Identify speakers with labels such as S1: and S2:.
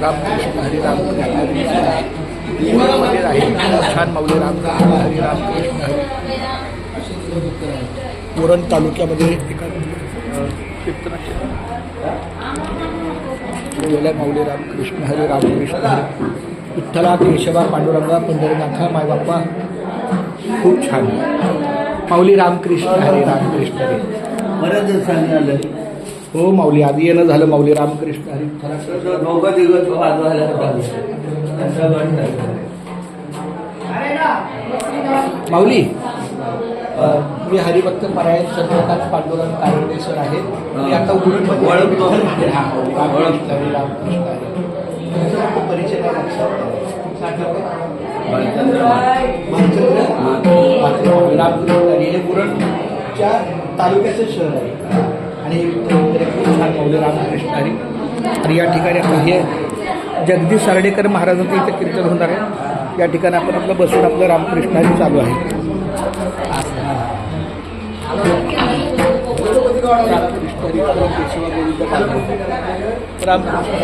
S1: रामकृष्ण हरी रामकृष्ण हरी मध्ये आहे छान माऊली रामकृष्ण हरी रामकृष्ण हरी उरण तालुक्यामध्ये एका माऊली रामकृष्ण हरी रामकृष्ण हरी विठ्ठला केशवा पांडुरंगा पंढरीनाथा मायबाप्पा खूप छान माऊली रामकृष्ण हरी रामकृष्ण हरी
S2: बरंच सांगितलं
S1: हो माऊली आधी येणं झालं माऊली रामकृष्ण हरी
S2: दोघं दिवस वाजवायला
S1: माऊली मी हरिभक्त परायण चंद्रकांत पांडुरंग कारंडे सर आहे मी आता उरणमध्ये
S2: ओळखतो.
S1: रामकृष्ण हरी रामकृष्ण हरी परिचय नाही रामकृष्ण हरी हे उरणच्या तालुक्याचं शहर आहे आणि खूप छान माऊली रामकृष्ण हरी आणि या ठिकाणी आता हे जगदीश सार्डेकर महाराजांचं इथं कीर्तन होणार आहे या ठिकाणी आपण आपलं बसून आपलं रामकृष्ण हरी चालू आहे रामकृष्ण हरी केशवा गोविंद रामकृष्ण